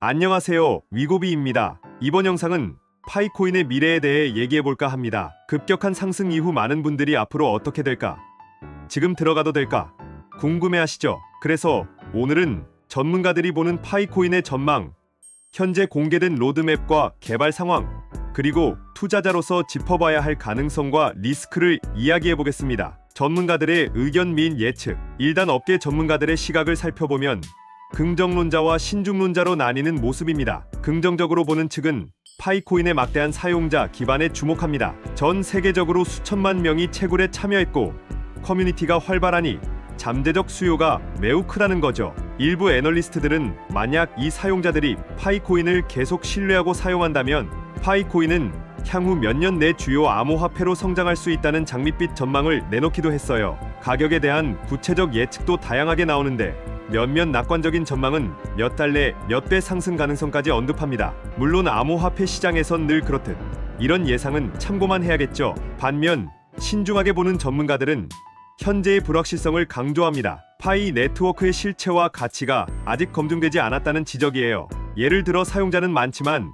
안녕하세요, 위고비입니다. 이번 영상은 파이코인의 미래에 대해 얘기해볼까 합니다. 급격한 상승 이후 많은 분들이 앞으로 어떻게 될까? 지금 들어가도 될까? 궁금해하시죠? 그래서 오늘은 전문가들이 보는 파이코인의 전망, 현재 공개된 로드맵과 개발 상황, 그리고 투자자로서 짚어봐야 할 가능성과 리스크를 이야기해보겠습니다. 전문가들의 의견 및 예측. 일단 업계 전문가들의 시각을 살펴보면 긍정론자와 신중론자로 나뉘는 모습입니다. 긍정적으로 보는 측은 파이코인의 막대한 사용자 기반에 주목합니다. 전 세계적으로 수천만 명이 채굴에 참여했고 커뮤니티가 활발하니 잠재적 수요가 매우 크다는 거죠. 일부 애널리스트들은 만약 이 사용자들이 파이코인을 계속 신뢰하고 사용한다면 파이코인은 향후 몇 년 내 주요 암호화폐로 성장할 수 있다는 장밋빛 전망을 내놓기도 했어요. 가격에 대한 구체적 예측도 다양하게 나오는데 몇몇 낙관적인 전망은 몇 달 내 몇 배 상승 가능성까지 언급합니다. 물론 암호화폐 시장에선 늘 그렇듯 이런 예상은 참고만 해야겠죠. 반면 신중하게 보는 전문가들은 현재의 불확실성을 강조합니다. 파이 네트워크의 실체와 가치가 아직 검증되지 않았다는 지적이에요. 예를 들어 사용자는 많지만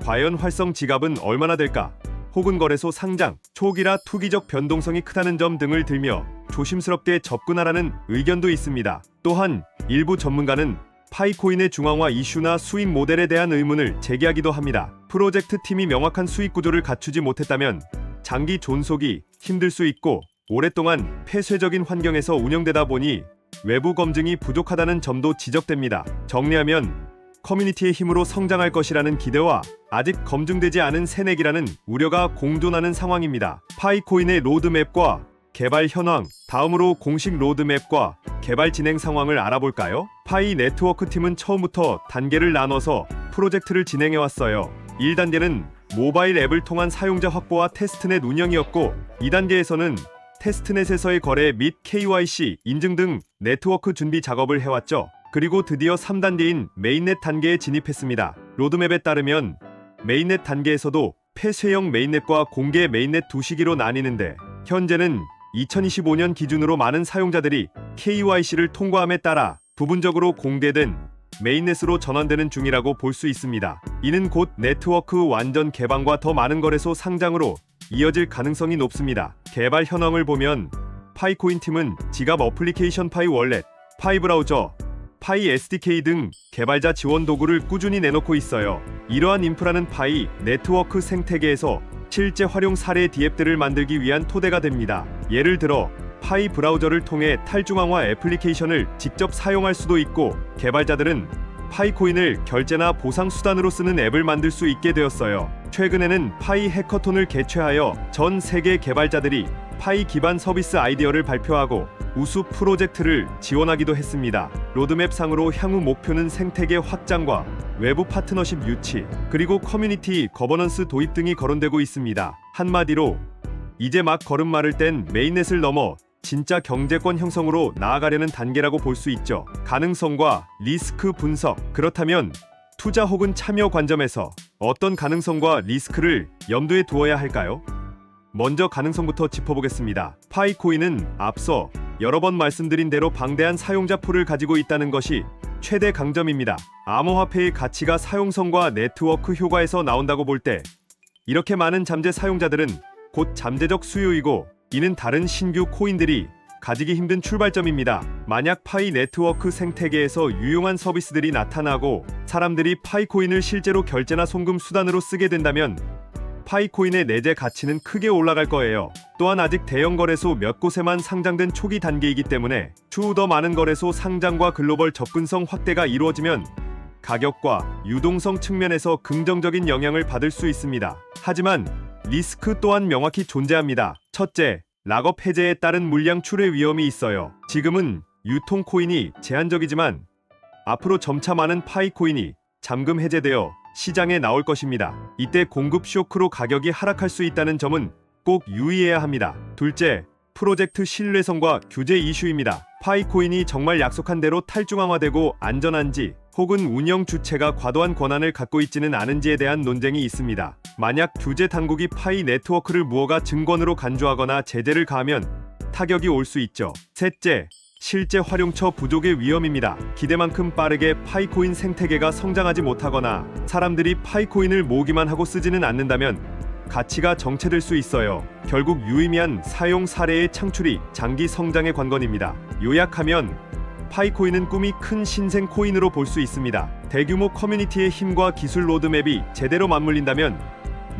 과연 활성 지갑은 얼마나 될까? 혹은 거래소 상장 초기라 투기적 변동성이 크다는 점 등을 들며 조심스럽게 접근하라는 의견도 있습니다. 또한 일부 전문가는 파이코인의 중앙화 이슈나 수익 모델에 대한 의문을 제기하기도 합니다. 프로젝트 팀이 명확한 수익 구조를 갖추지 못했다면 장기 존속이 힘들 수 있고 오랫동안 폐쇄적인 환경에서 운영되다 보니 외부 검증이 부족하다는 점도 지적됩니다. 정리하면 커뮤니티의 힘으로 성장할 것이라는 기대와 아직 검증되지 않은 새내기라는 우려가 공존하는 상황입니다. 파이코인의 로드맵과 개발 현황, 다음으로 공식 로드맵과 개발 진행 상황을 알아볼까요? 파이 네트워크 팀은 처음부터 단계를 나눠서 프로젝트를 진행해왔어요. 1단계는 모바일 앱을 통한 사용자 확보와 테스트넷 운영이었고 2단계에서는 테스트넷에서의 거래 및 KYC 인증 등 네트워크 준비 작업을 해왔죠. 그리고 드디어 3단계인 메인넷 단계에 진입했습니다. 로드맵에 따르면 메인넷 단계에서도 폐쇄형 메인넷과 공개 메인넷 두 시기로 나뉘는데 현재는 2025년 기준으로 많은 사용자들이 KYC를 통과함에 따라 부분적으로 공개된 메인넷으로 전환되는 중이라고 볼 수 있습니다. 이는 곧 네트워크 완전 개방과 더 많은 거래소 상장으로 이어질 가능성이 높습니다. 개발 현황을 보면 파이코인 팀은 지갑 어플리케이션 파이 월렛, 파이 브라우저, 파이 SDK 등 개발자 지원 도구를 꾸준히 내놓고 있어요. 이러한 인프라는 파이 네트워크 생태계에서 실제 활용 사례 디앱들을 만들기 위한 토대가 됩니다. 예를 들어 파이 브라우저를 통해 탈중앙화 애플리케이션을 직접 사용할 수도 있고 개발자들은 파이코인을 결제나 보상 수단으로 쓰는 앱을 만들 수 있게 되었어요. 최근에는 파이 해커톤을 개최하여 전 세계 개발자들이 파이 기반 서비스 아이디어를 발표하고 우수 프로젝트를 지원하기도 했습니다. 로드맵상으로 향후 목표는 생태계 확장과 외부 파트너십 유치, 그리고 커뮤니티 거버넌스 도입 등이 거론되고 있습니다. 한마디로 이제 막 걸음마를 뗀 메인넷을 넘어 진짜 경제권 형성으로 나아가려는 단계라고 볼 수 있죠. 가능성과 리스크 분석. 그렇다면 투자 혹은 참여 관점에서 어떤 가능성과 리스크를 염두에 두어야 할까요? 먼저 가능성부터 짚어보겠습니다. 파이코인은 앞서 여러 번 말씀드린 대로 방대한 사용자 풀을 가지고 있다는 것이 최대 강점입니다. 암호화폐의 가치가 사용성과 네트워크 효과에서 나온다고 볼 때 이렇게 많은 잠재 사용자들은 곧 잠재적 수요이고 이는 다른 신규 코인들이 가지기 힘든 출발점입니다. 만약 파이 네트워크 생태계에서 유용한 서비스들이 나타나고 사람들이 파이코인을 실제로 결제나 송금 수단으로 쓰게 된다면 파이코인의 내재 가치는 크게 올라갈 거예요. 또한 아직 대형 거래소 몇 곳에만 상장된 초기 단계이기 때문에 추후 더 많은 거래소 상장과 글로벌 접근성 확대가 이루어지면 가격과 유동성 측면에서 긍정적인 영향을 받을 수 있습니다. 하지만 리스크 또한 명확히 존재합니다. 첫째, 락업 해제에 따른 물량 출회 위험이 있어요. 지금은 유통 코인이 제한적이지만 앞으로 점차 많은 파이코인이 잠금 해제되어 시장에 나올 것입니다. 이때 공급 쇼크로 가격이 하락할 수 있다는 점은 꼭 유의해야 합니다. 둘째, 프로젝트 신뢰성과 규제 이슈입니다. 파이코인이 정말 약속한 대로 탈중앙화되고 안전한지 혹은 운영 주체가 과도한 권한을 갖고 있지는 않은지에 대한 논쟁이 있습니다. 만약 규제 당국이 파이 네트워크를 무허가 증권으로 간주하거나 제재를 가하면 타격이 올 수 있죠. 셋째, 실제 활용처 부족의 위험입니다. 기대만큼 빠르게 파이코인 생태계가 성장하지 못하거나 사람들이 파이코인을 모으기만 하고 쓰지는 않는다면 가치가 정체될 수 있어요. 결국 유의미한 사용 사례의 창출이 장기 성장의 관건입니다. 요약하면 파이코인은 꿈이 큰 신생 코인으로 볼 수 있습니다. 대규모 커뮤니티의 힘과 기술 로드맵이 제대로 맞물린다면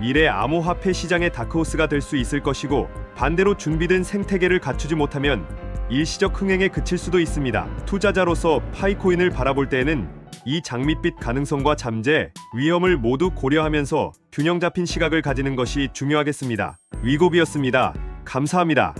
미래 암호화폐 시장의 다크호스가 될 수 있을 것이고, 반대로 준비된 생태계를 갖추지 못하면 일시적 흥행에 그칠 수도 있습니다. 투자자로서 파이코인을 바라볼 때에는 이 장밋빛 가능성과 잠재, 위험을 모두 고려하면서 균형 잡힌 시각을 가지는 것이 중요하겠습니다. 위고비였습니다. 감사합니다.